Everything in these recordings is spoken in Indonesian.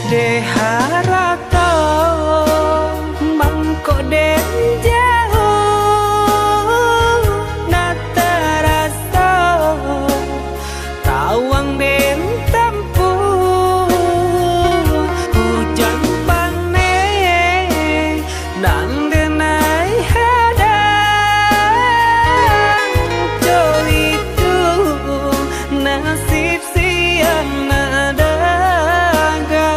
De harato mangko den jauh nata rasa tawang den tempuh hujan pane dan denai hadang jo itu nasib siang nadaga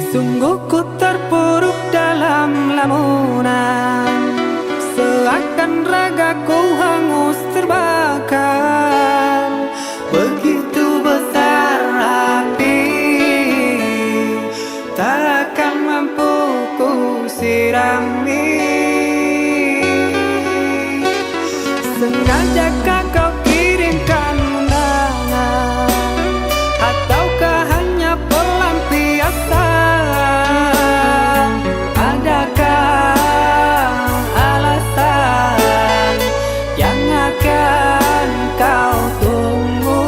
Sungguh ku terpuruk dalam lamunan, seakan ragaku hangus terbakar. Begitu besar api, takkan mampu ku sirami. Sengajakah kau kirimkan undangan, ataukah hanya pelampiasan? Adakah alasan yang akan kau tunggu?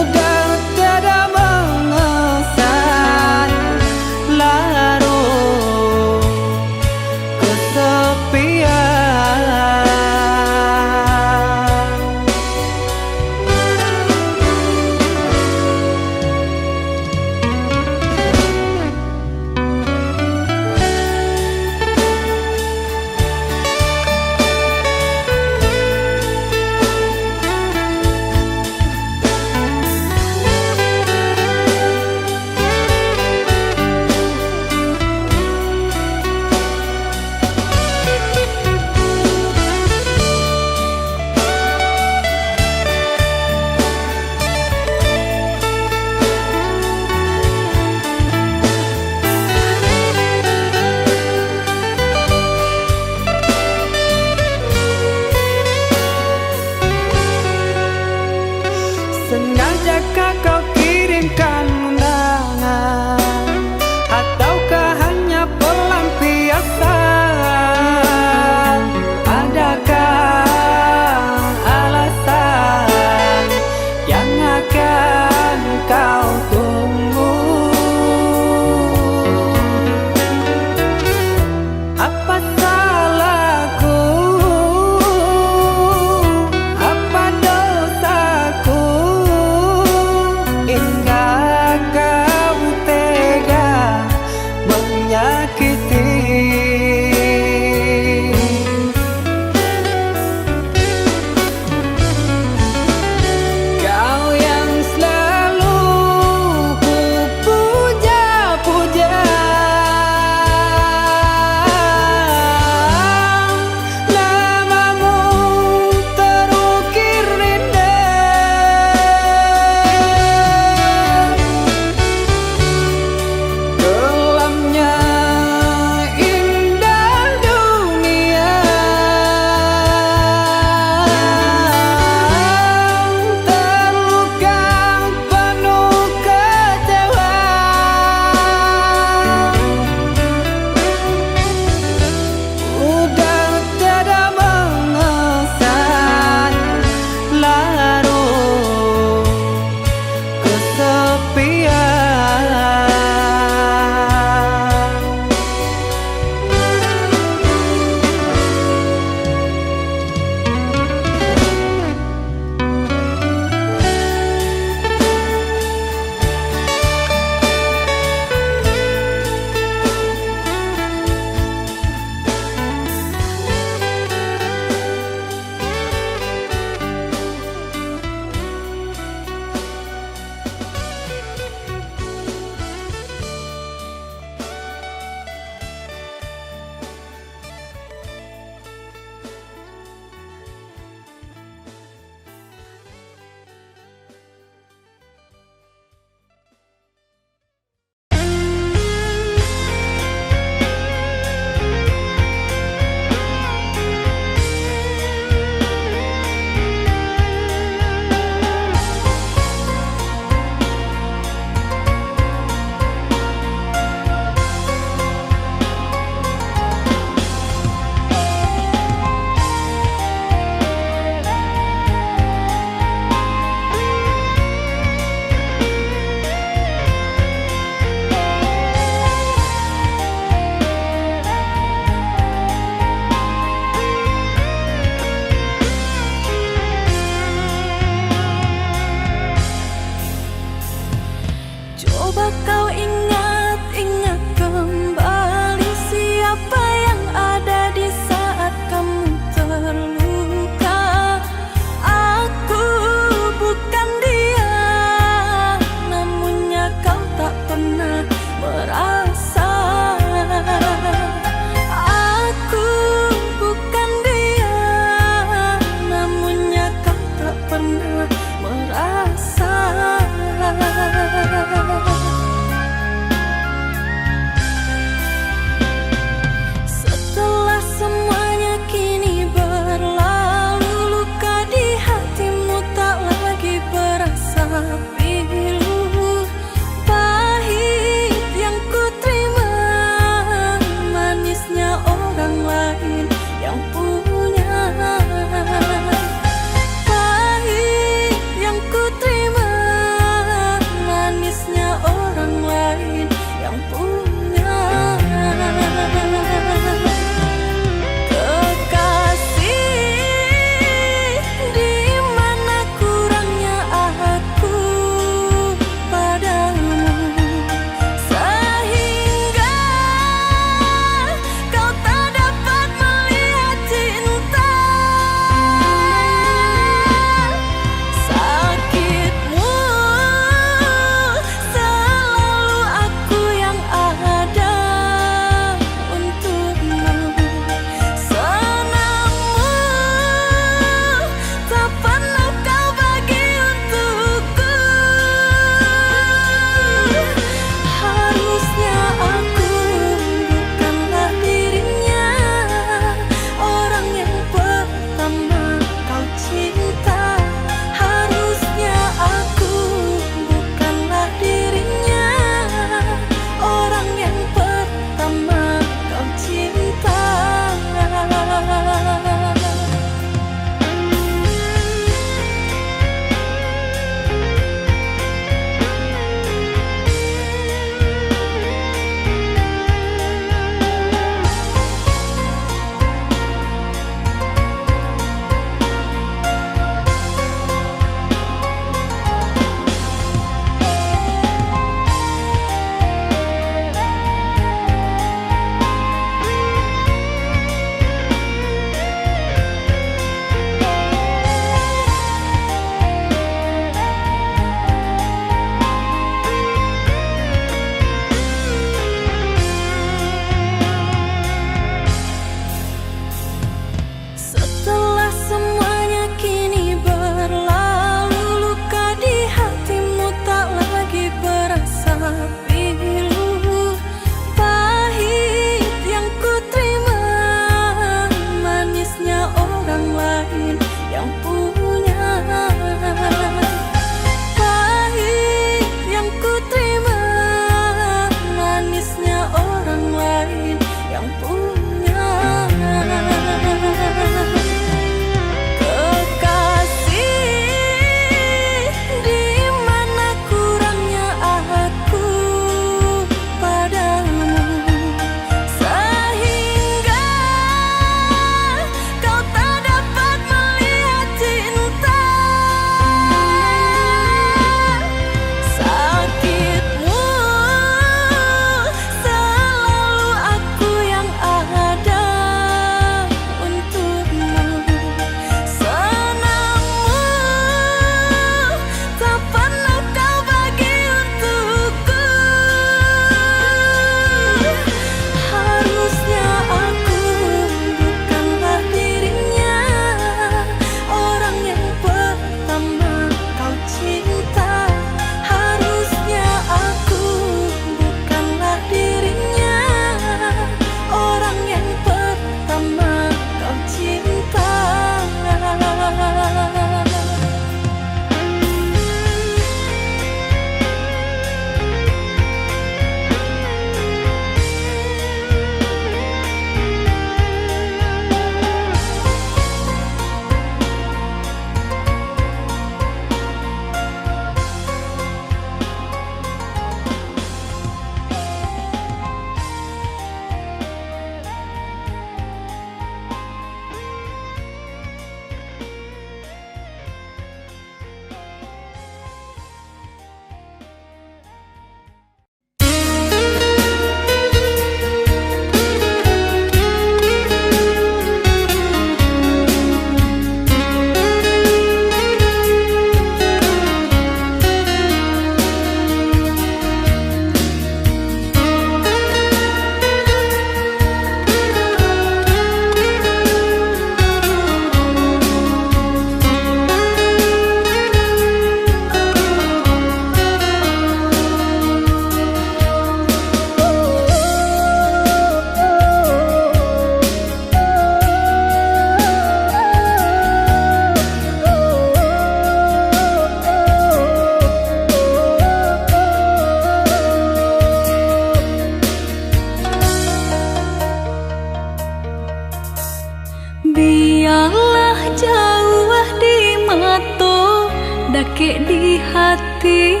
Biarlah jauh di mata, dake di hati.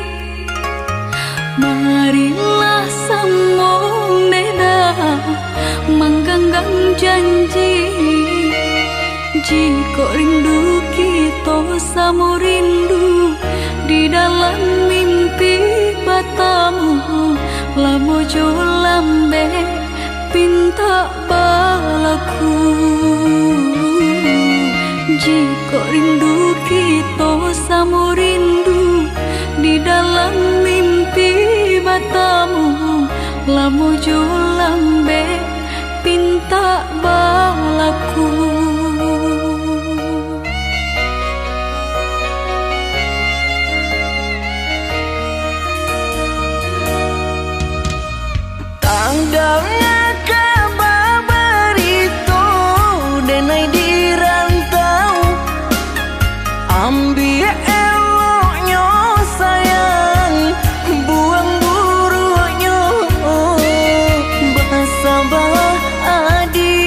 Marilah sambung beda, menggenggam janji. Jika rindu kita sama rindu di dalam mimpi batamu, lamo jo lambe pinta balaku. Jika rindu kita sama rindu di dalam mimpi batamu, lamo jo lambe pinta balaku. Tanggalnya kabar itu denai di rantau, ambil eloknya sayang, buang buruknya. Bahasa bah adi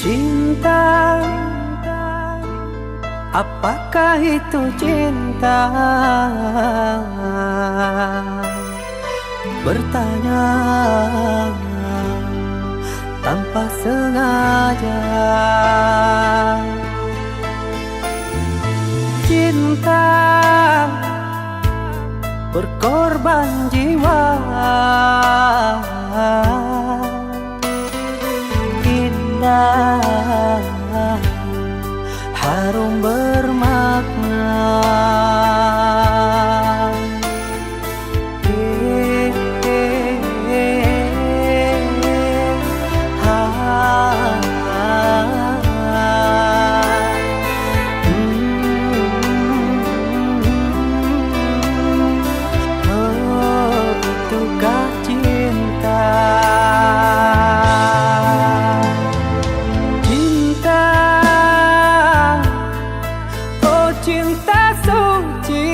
Cinta, apakah itu cinta? Bertanya tanpa sengaja. Cinta berkorban jiwa, indah, harum bermakna. Itukah cinta? Cinta, oh cinta suci,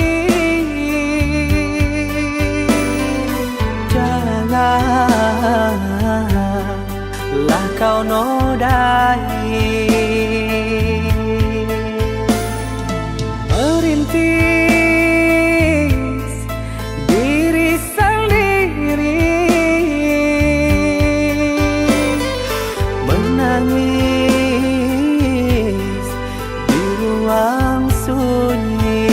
janganlah kau nodai. Merintis diri sendiri, menangis di ruang sunyi.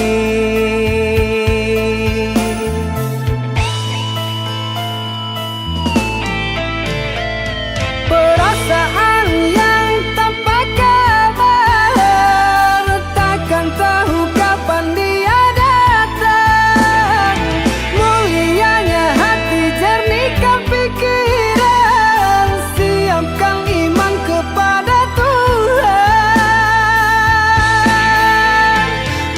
Perasaan yang tanpa kabar, takkan tahu kapan dia datang. Mulianya hati, jernihkan pikiran, siapkan iman kepada Tuhan.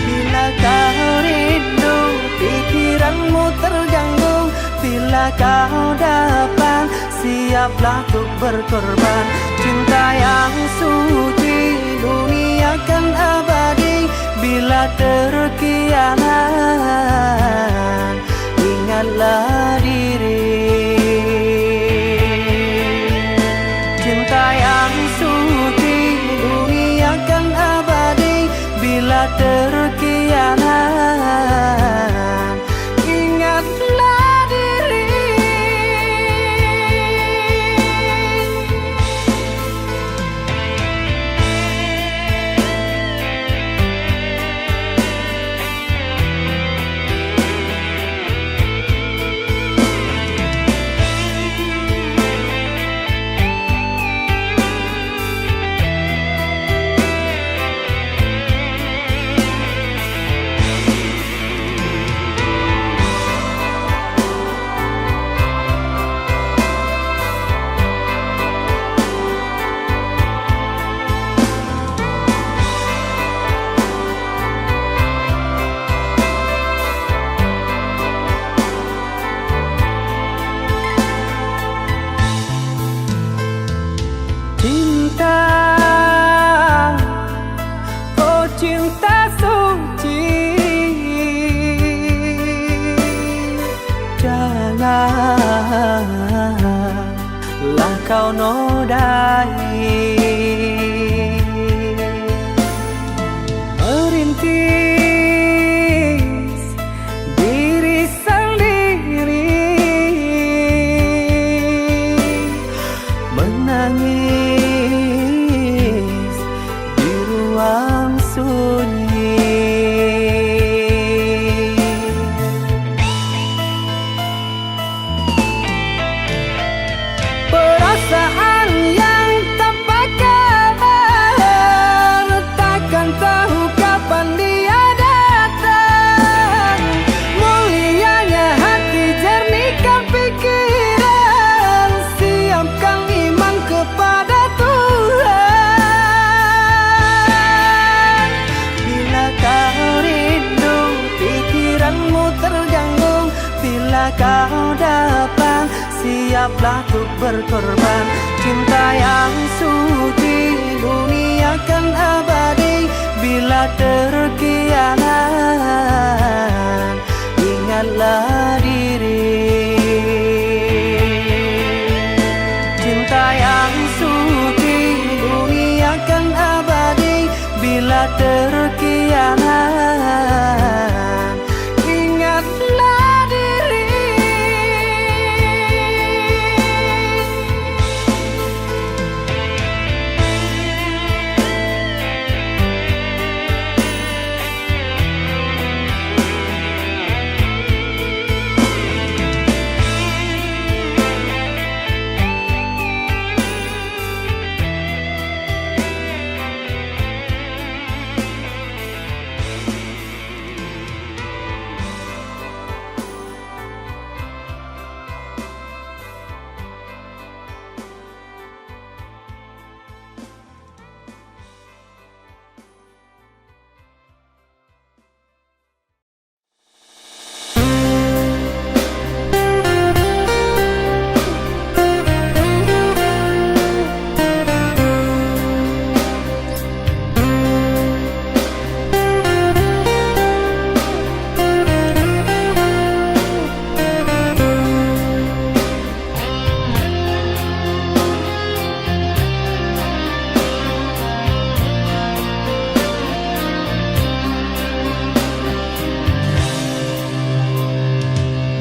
Bila kau rindu, pikiranmu terganggu, bila kau dapat, siaplah untuk berkorban. Cinta yang suci, dunia kan abadi. Bila terkianat, ingatlah diri. Cinta yang suci, dunia kan abadi. Bila terkianat, ingatlah diri. Cinta, oh cinta suci, janganlah kau nodai. Merintis diri sendiri, menangis di ruang sunyi. Perasaan yang tanpa kabar, takkan tahu kapan dia datang. Mulianya hati, jernihkan pikiran, siapkan iman kepada Tuhan. Bila kau rindu, pikiranmu terganggu, bila kau dapat, siaplah untuk berkorban. Cinta yang suci, dunia kan abadi. Bila terkianat, ingatlah diri. Cinta yang suci, dunia terkianan, ingatlah diri.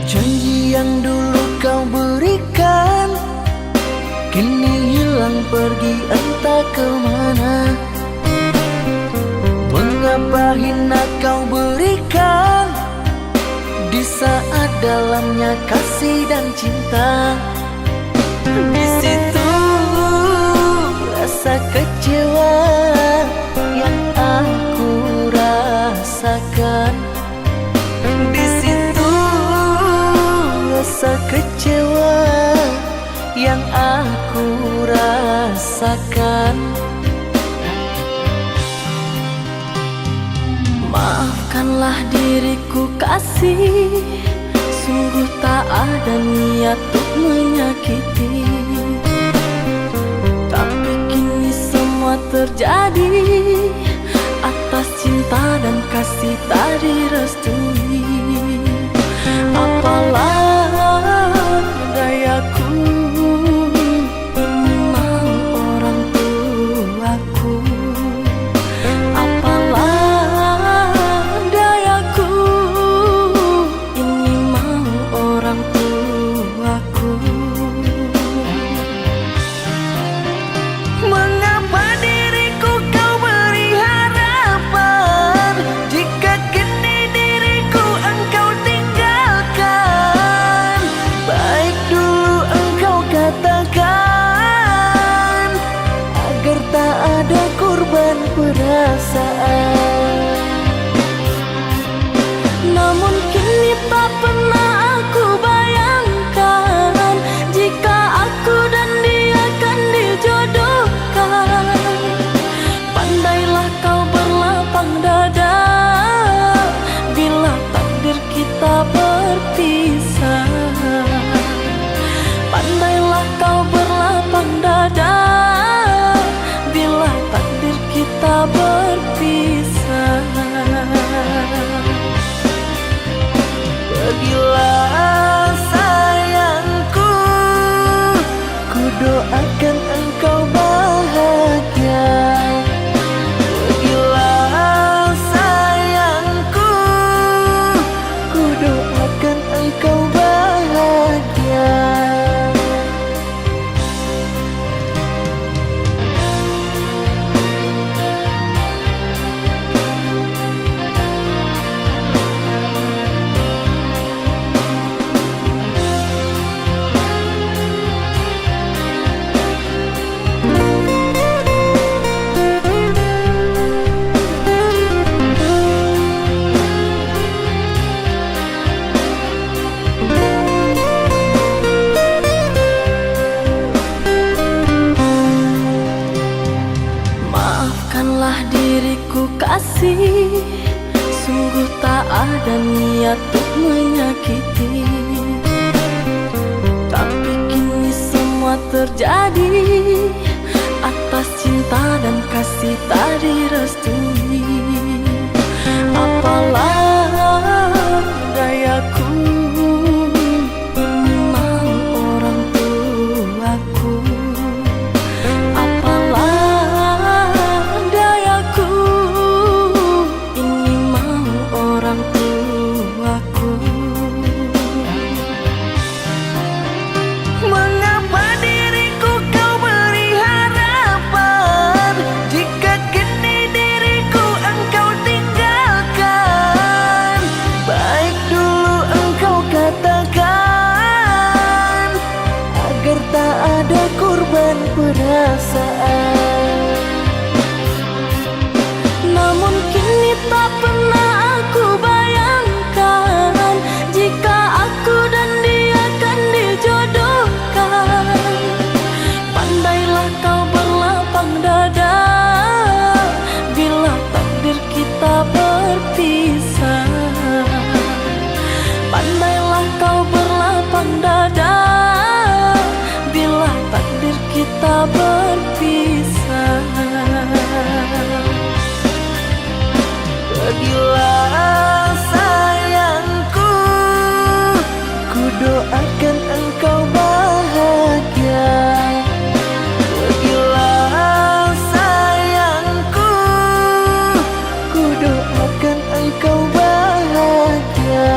Janji yang dulu kau berikan kini hilang pergi entah kemana. Mengapa hina kau berikan di saat dalamnya kasih dan cinta. Di situ rasa kecewa yang aku rasakan. Di situ rasa kecewa yang aku rasakan. Maafkanlah diriku kasih, sungguh tak ada niat untuk menyakiti. Tapi kini semua terjadi atas cinta dan kasih tak direstui. Apalah dayaku, ini mau orang tuaku. Apalah dayaku, ini mau orang tuaku. Mengapa diriku kau beri harapan jika kini diriku engkau tinggalkan? Baik dulu engkau katakan agar tak ada korban perasaan. Namun kini tak pernah aku bayangkan jika aku dan dia akan dijodohkan. Pandailah kau berlapang dada bila takdir kita berpisah. Pandailah kau berlapang dada bila takdir kita berpisah. Pergilah sayangku, ku doakan engkau bahagia. Pergilah sayangku, ku doakan engkau bahagia. Maafkanlah diriku kasih, sungguh tak ada niat untuk menyakiti. Tapi kini semua terjadi atas cinta dan kasih tak direstui. Apalah dayaku, ini mau orang tuaku. Apalah dayaku, doakan engkau bahagia. Pergilah sayangku, ku doakan engkau bahagia.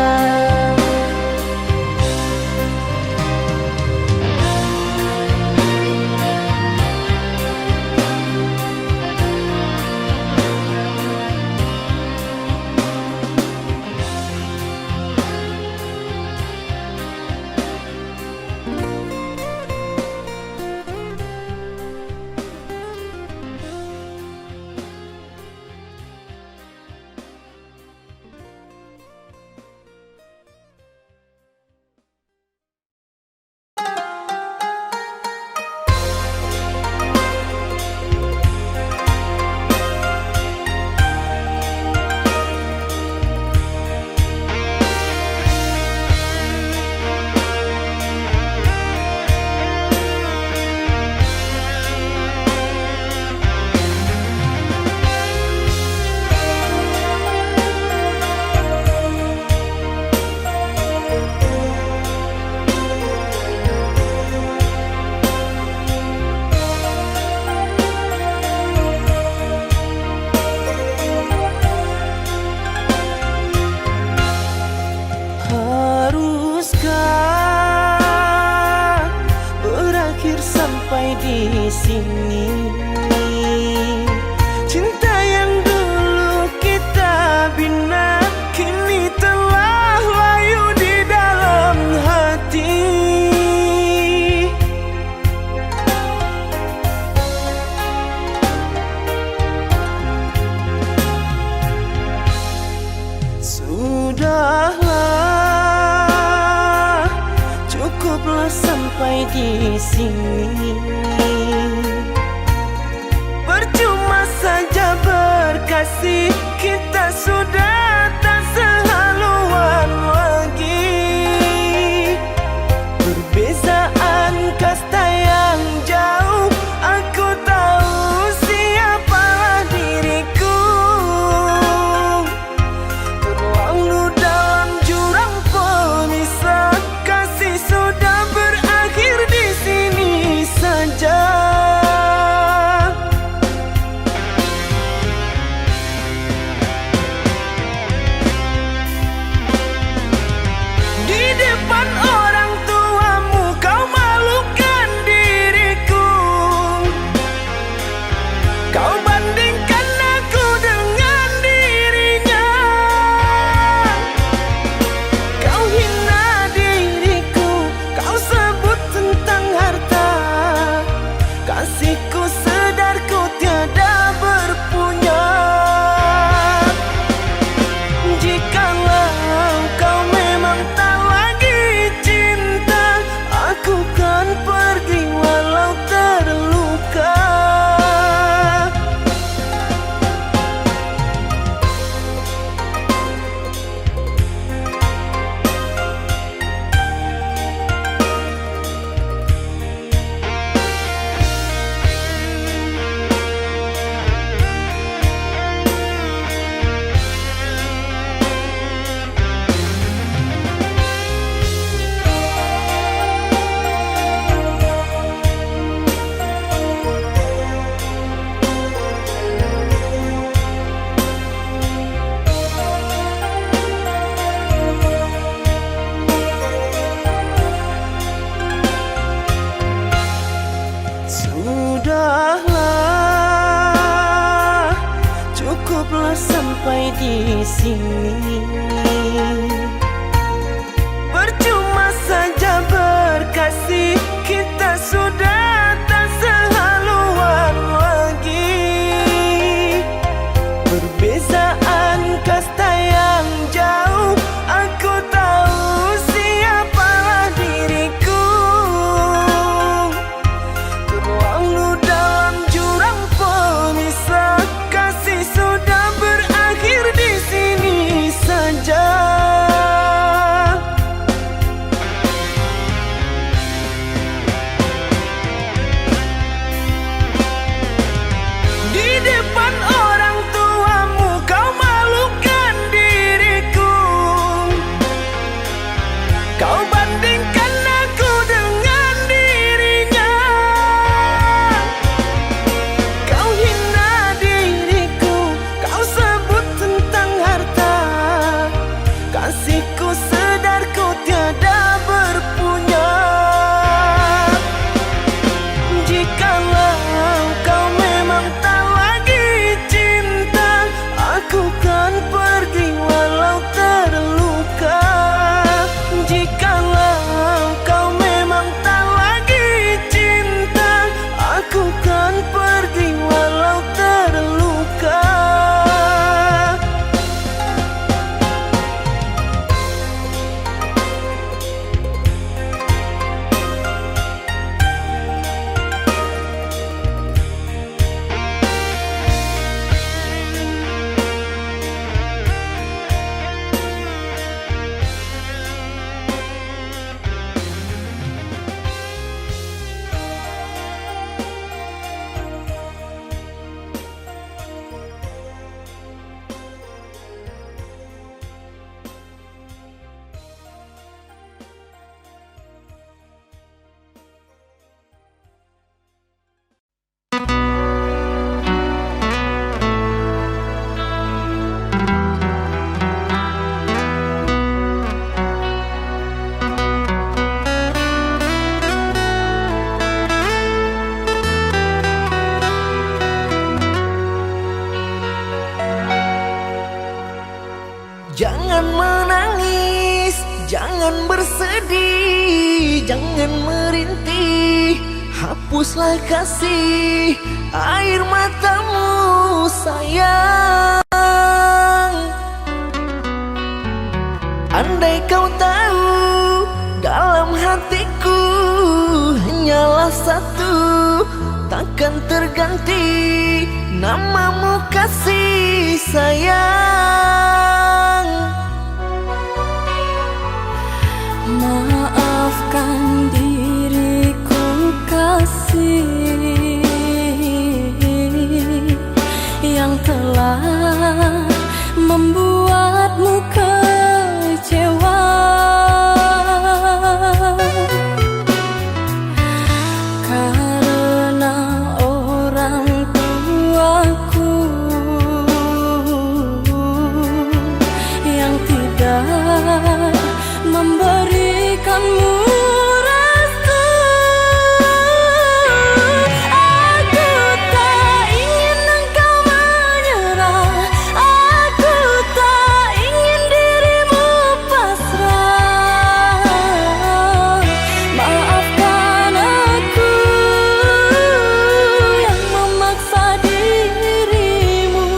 Haruskah berakhir sampai di sini? Cinta yang dulu kita bina kini telah layu di dalam hati. Sudahlah, cukuplah sampai di sini. Percuma saja berkasih, kita sudah tak sehaluan lagi. Perbezaan kasta yang jauh, aku tahu siapalah diriku. Terlalu dalam jurang pemisah, kasih sudah berakhir di sini saja. Di depan orang tuamu kau malukan diriku. Kau bandingkan aku dengan dirinya. Kau hina diriku, kau sebut tentang harta. Kasihku sedarku tiada berpunya. Jikalau kau memang tak lagi cinta, aku kan pergi walau terluka. Sudahlah, cukuplah sampai di sini. Percuma saja berkasih, kita sudah tak sehaluan lagi. Perbezaan kasta yang jauh, aku tahu siapalah diriku. Terlalu dalam jurang pemisah, kasih sudah berakhir di sini saja. bersedih, jangan merintih, hapuslah kasih air matamu sayang. Andai kau tahu dalam hatiku hanyalah satu, takkan terganti namamu kasih sayang. Maafkan diriku kasih yang telah membuatmu kecewa. Karena orang tuaku yang tidak memberikanmu restu. Aku tak ingin engkau menyerah, aku tak ingin dirimu pasrah. Maafkan aku yang memaksa dirimu.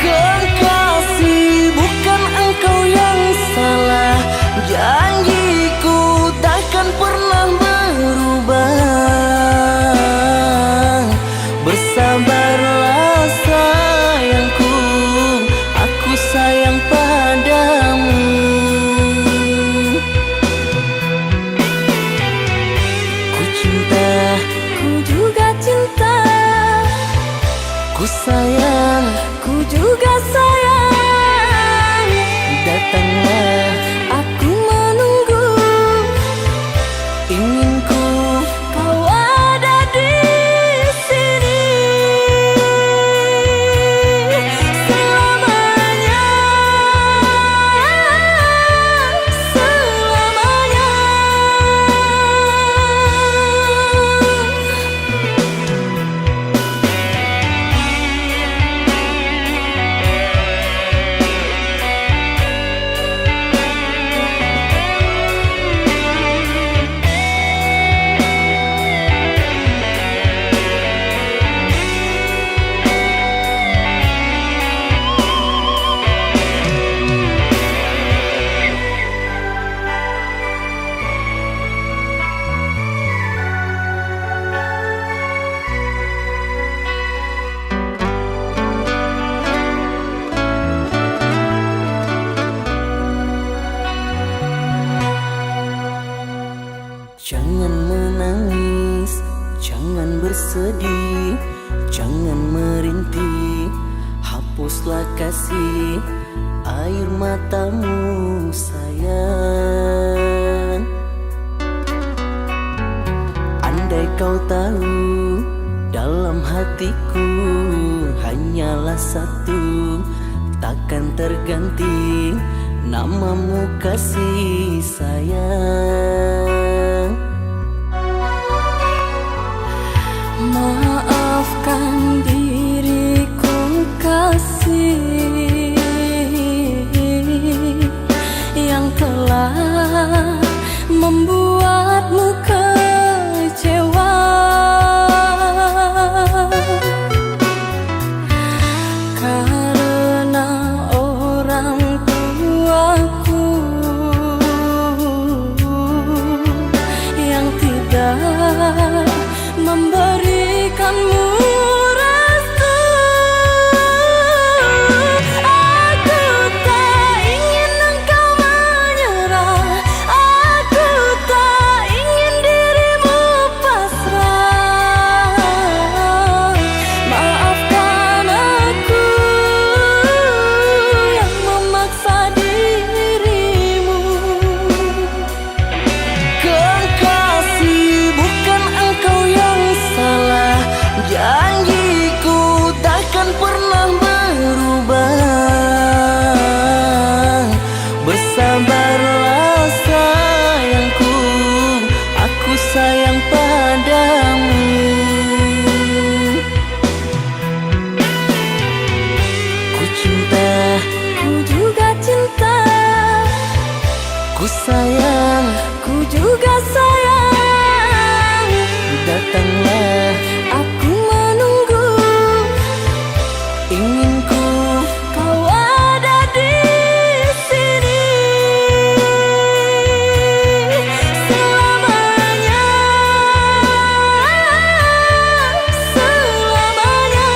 Kekasih, bukan engkau yang salah, janjiku takkan pernah berubah. Bersabarlah sayangku, aku sayang padamu. Ku cinta, Ku juga cinta, ku sayang, ku juga sayang. datanglah Aku menunggu, inginku. kau ada di sini selamanya, selamanya. Jangan menangis, jangan bersedih, jangan merintih, hapuslah kasih air matamu sayang. Andai kau tahu dalam hatiku hanyalah satu, takkan terganti namamu kasih sayang. Maafkan diriku kasih yang telah membuatmu kecewa. Karena orang tuaku yang tidak memberikanmu restu. Aku tak ingin engkau menyerah, aku tak ingin dirimu pasrah. Maafkan aku yang memaksa dirimu. Kekasih, bukan engkau yang salah, janjiku takkan pernah berubah. Bersabarlah sayangku, aku sayang padamu. Ku cinta, Ku juga cinta, Ku sayang, ku juga sayang. datanglah, Aku menunggu, ingin ku kau ada di sini selamanya, selamanya.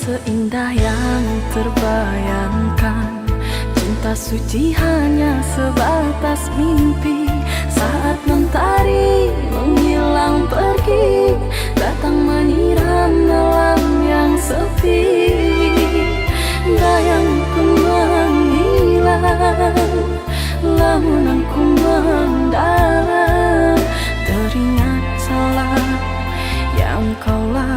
Seindah yang terbayangkan, cinta suci hanya sebatas mimpi. Saat mentari menghilang pergi, datang menyiram malam yang sepi. Bayangku menghilang, lamunanku mendalam, teringat salah yang kau lakukan.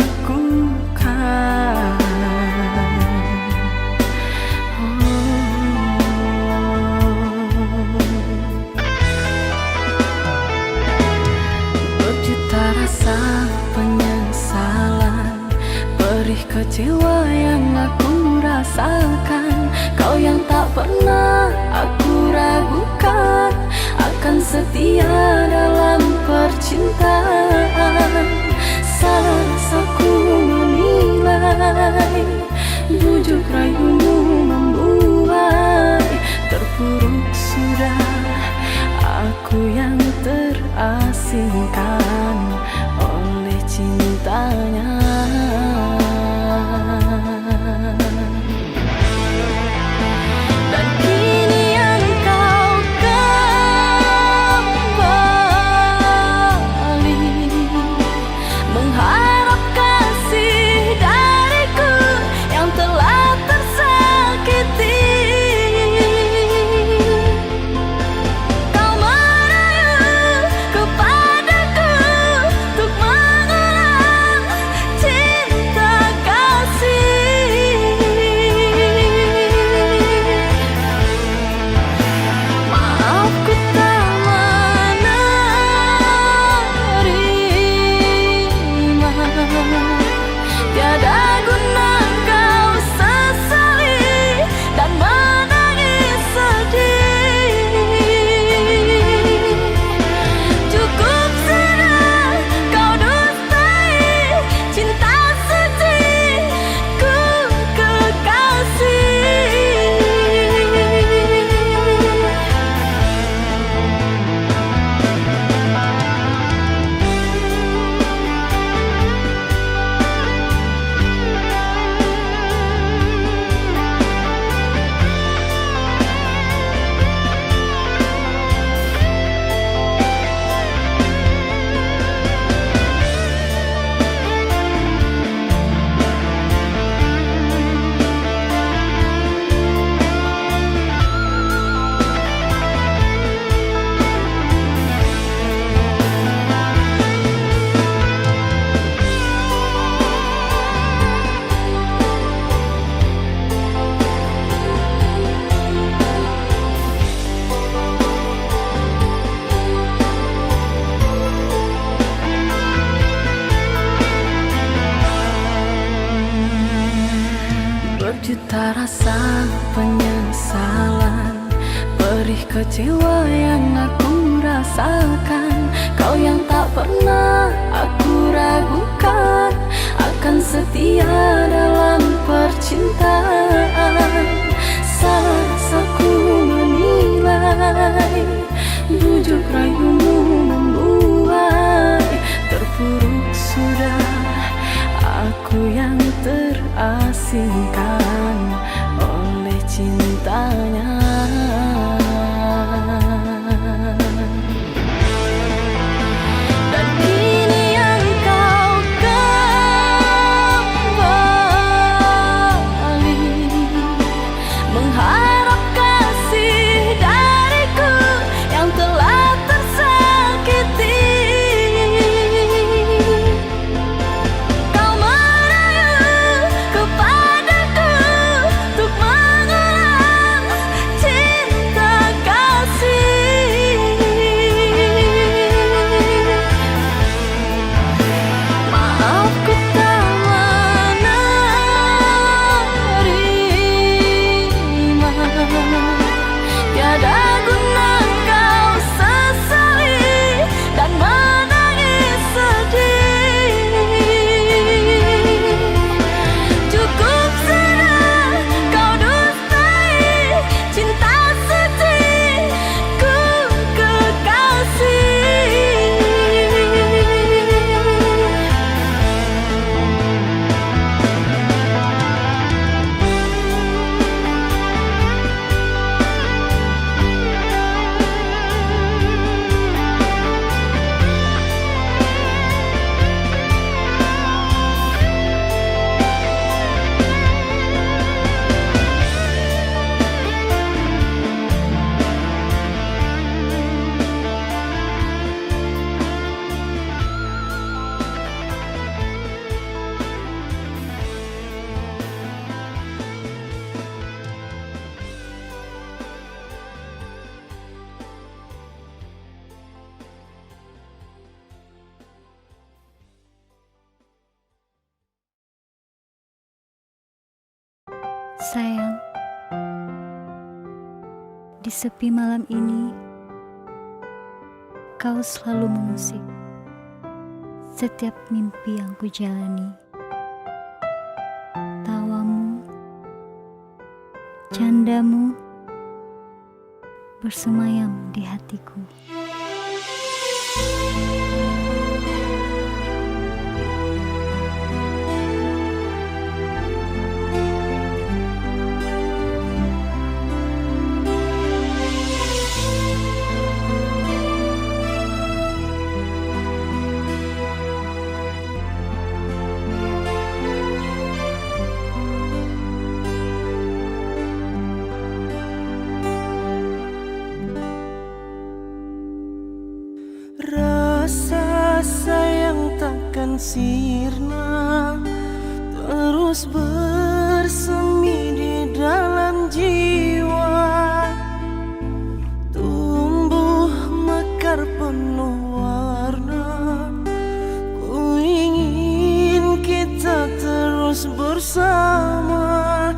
Berjuta rasa penyesalan, perih kecewa yang aku rasakan. Kau yang tak pernah aku ragukan, akan setia dalam percintaan. Salah aku menilai, bujuk rayumu membuai, terpuruk sudah aku yang terasingkan oleh cintanya. Dan kini engkau kembali, mengharap kasih dariku Berjuta rasa penyesalan, perih kecewa yang aku rasakan. Kau yang tak pernah aku ragukan akan setia dalam percintaan. Salah aku menilai bujuk rayumu membuai terpuruk sudah aku yang terasingkan oleh cintanya. Dan kini yang kau kembali mengharap kasih dariku yang telah tersakiti. Kau merayu kepadaku untuk mengulang cinta kasih. Maaf ku tak menerima, tiada guna kau sesali dan menangis sedih. Cukup sudah kau dustai cinta suciku kekasih. Sayang, di sepi malam ini, kau selalu mengusik setiap mimpi yang kujalani. Tawamu, candamu, bersemayam di hatiku. Rasa sayang takkan sirna, terus bersemi di dalam jiwa, tumbuh mekar penuh warna. Ku ingin kita terus bersama,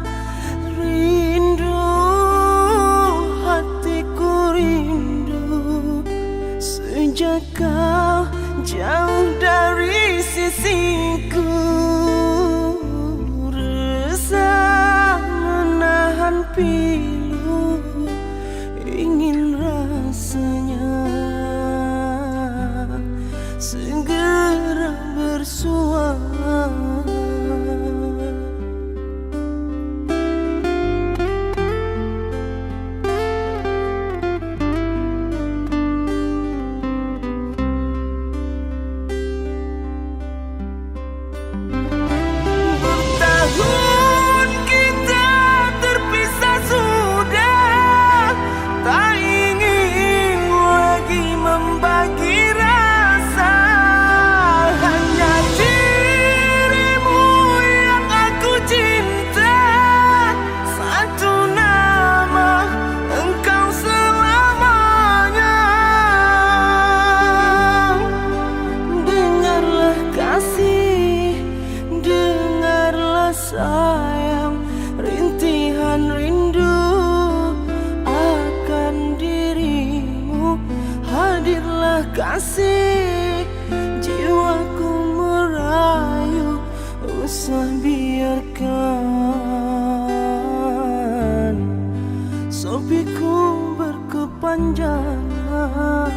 rindu hatiku rindu sejak kau jauh dari sisiku. Resah menahan pilu, ingin rasanya segera bersua. Bertahun kita terpisah sudah, tak ingin lagi membagi rasa. Hanya cinta berkepanjangan.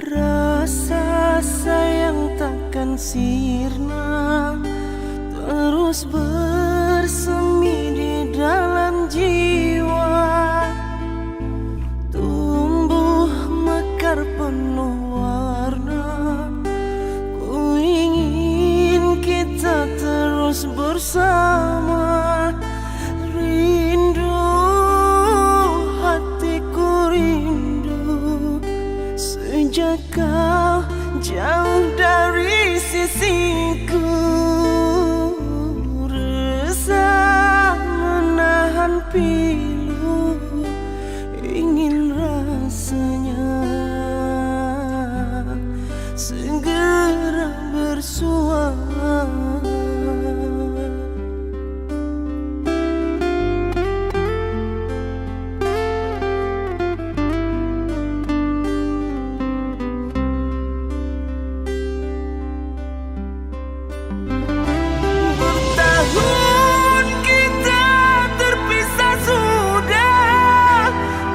Rasa sayang takkan sirna, terus bersemi di dalam jiwa, tumbuh mekar penuh warna. Ku ingin kita terus bersama, rindu hatiku rindu sejak kau jauh dari sisiku. Resah menahan pilu, ingin rasanya segera bersua. Bertahun kita terpisah sudah,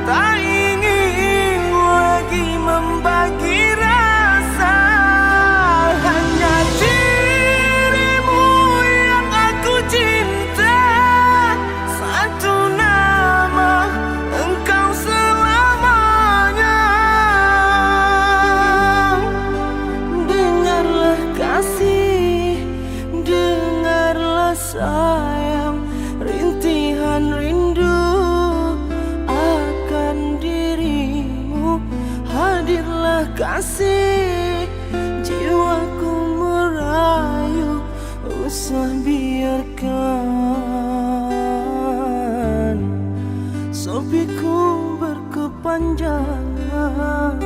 tak ingin lagi membagi rasa. Hanya dirimu yang aku cinta, satu nama engkau selamanya. Dengarlah kasih, dengarlah sayang, rintihan rindu akan dirimu. Hadirlah kasih, jiwaku merayu, usah biarkan sepiku berkepanjangan.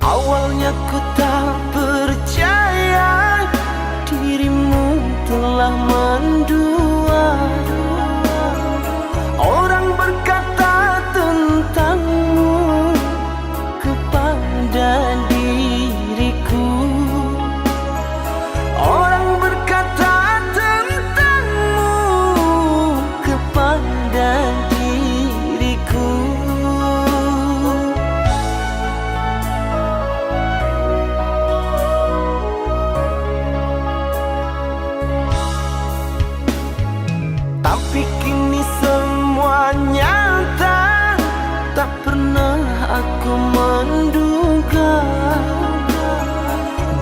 Awalnya ku tak percaya dirimu telah mendua. Orang berkata tentangmu kepada diriku, orang berkata tentangmu kepada diriku. Tapi kini semua nyata, tak pernah aku menduga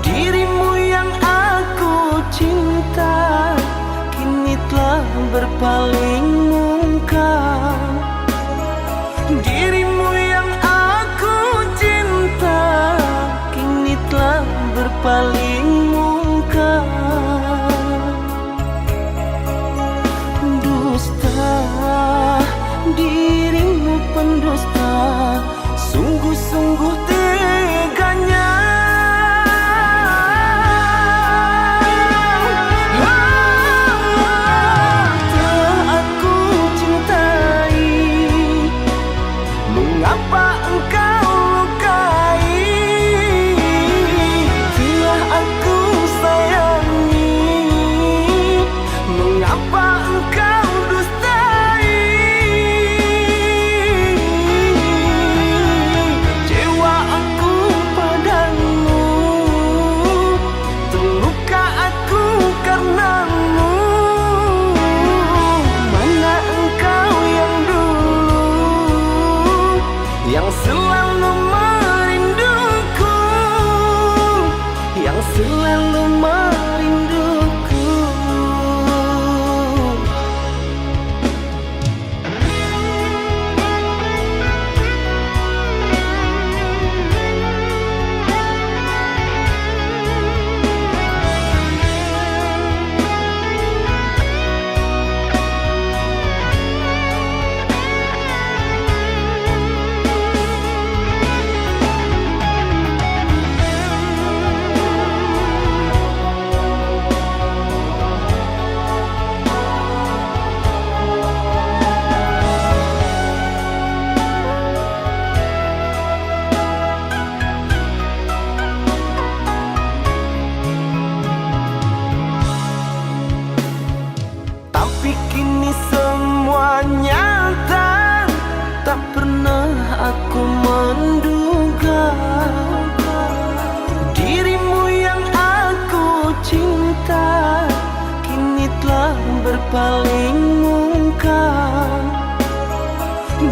dirimu yang aku cinta kini telah berpaling muka. Dirimu yang aku cinta kini telah berpaling muka. Dirimu pendusta, sungguh-sungguh teganya. Telah aku cintai, mengapa engkau lukai? Telah aku sayangi, mengapa engkau dustai? Tapi kini semua nyata, tak pernah aku menduga dirimu yang aku cinta kini telah berpaling muka.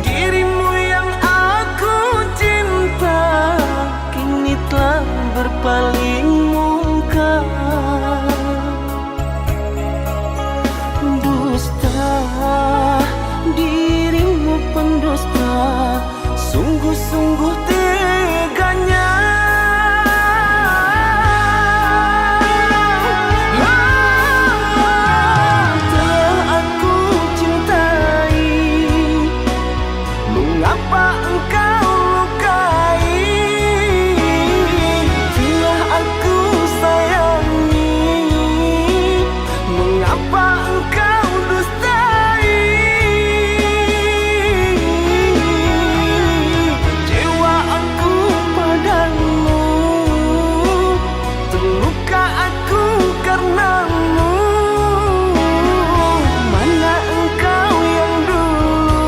Dirimu yang aku cinta kini telah berpaling muka. Dusta, dirimu pendusta, sungguh-sungguh teganya. Telah aku cintai, mengapa engkau lukai? Telah aku sayangi, mengapa engkau dustai? Kecewa aku padamu, terluka aku karenamu. Mana engkau yang dulu,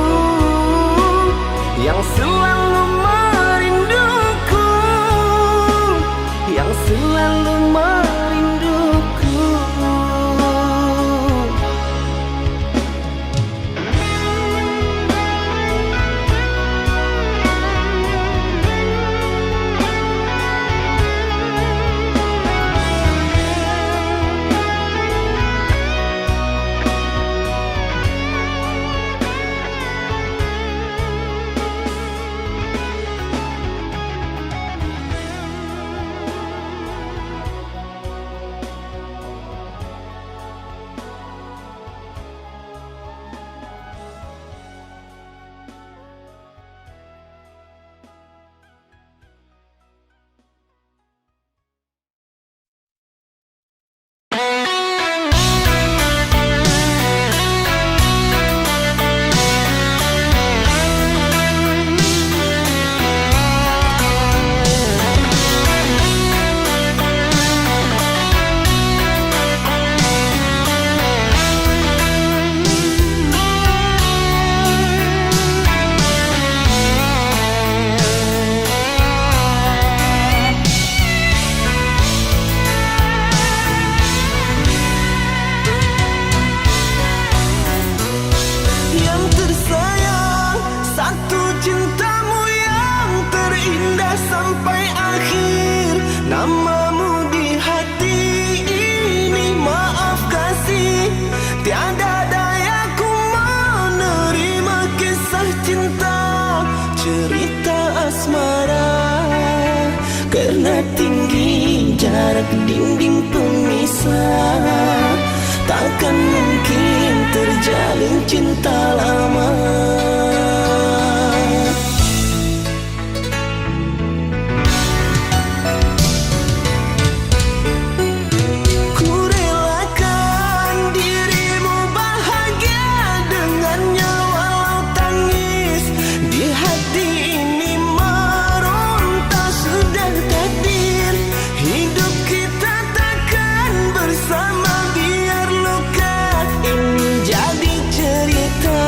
yang selalu merinduku, yang selalu merinduku. Yang tersayang, satu cintamu yang terindah sampai akhir. Namamu di hati ini, maaf kasih, tiada dayaku menerima kisah cinta, cerita asmara. Karena tinggi jarak dinding pemisah, takkan mungkin terjalin cinta lama. Ku relakan dirimu bahagia dengannya walau tangis. Di hati ini meronta sudah takdir, hidup kita takkan bersama. Biar luka ini jadi cerita,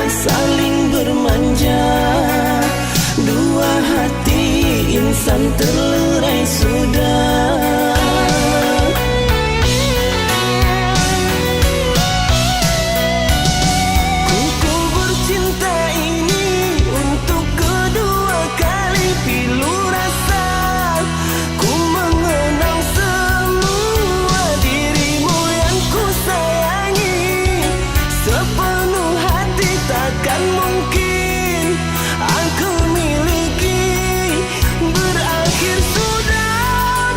saling bermanja. Dua hati insan terlerai sudah. Berakhir sudah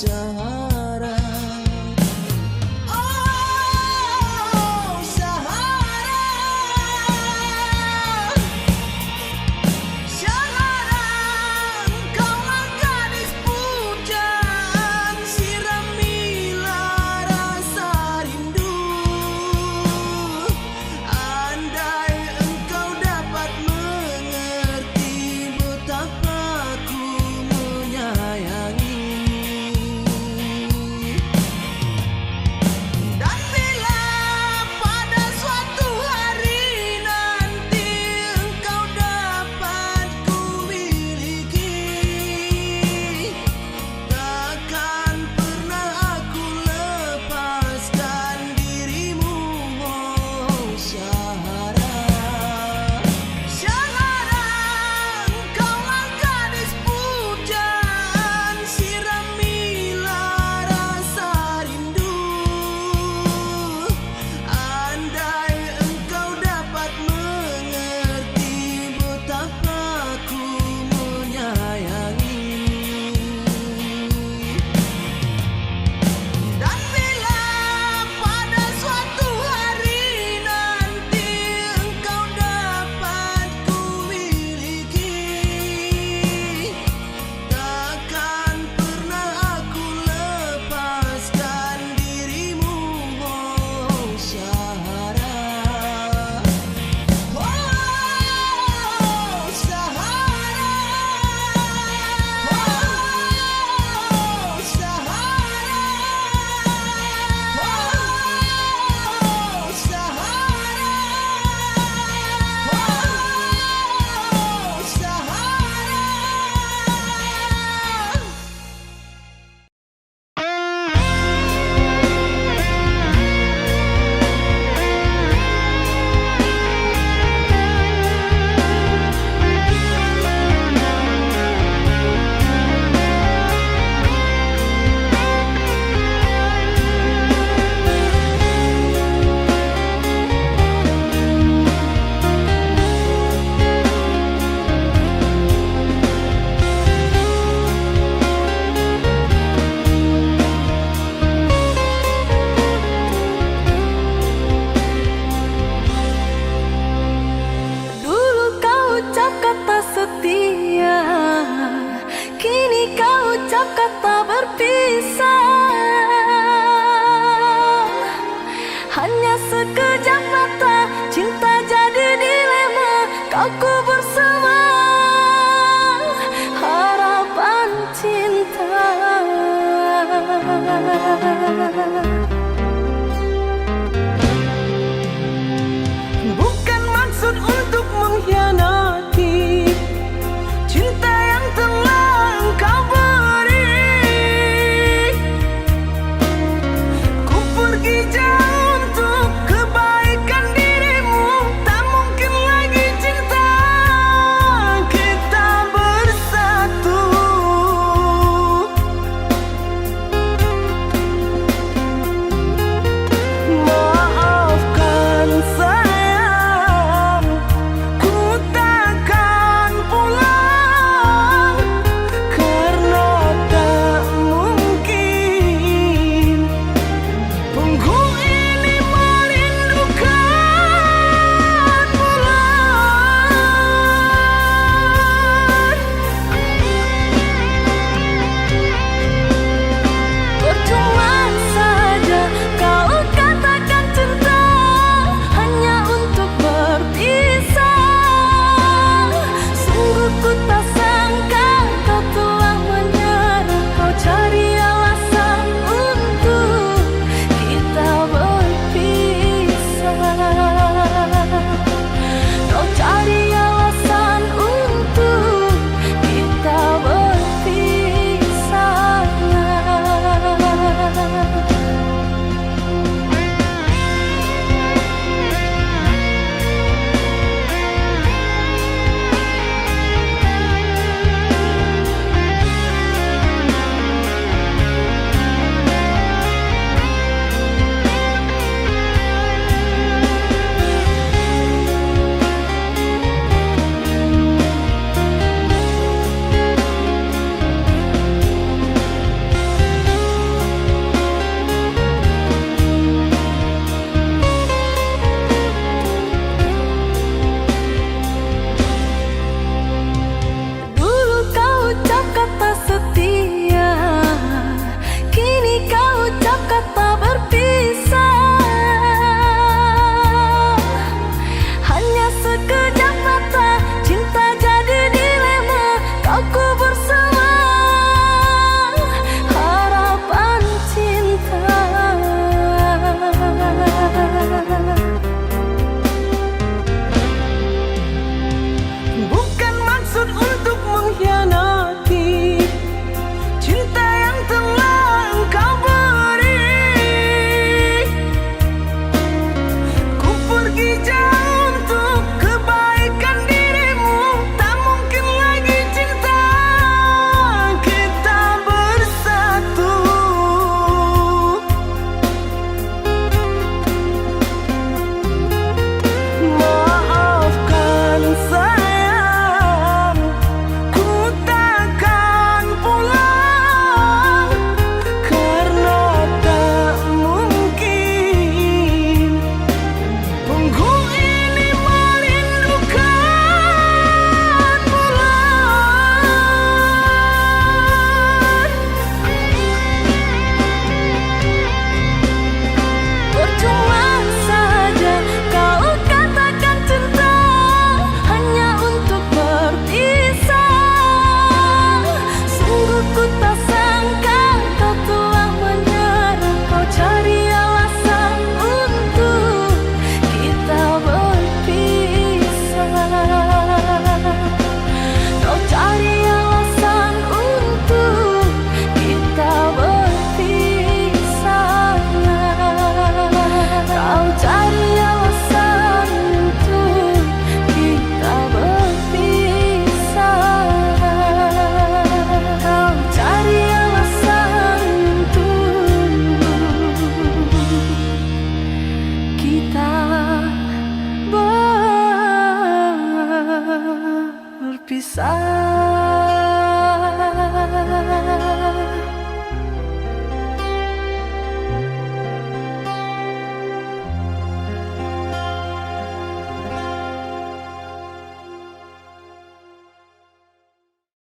cahaya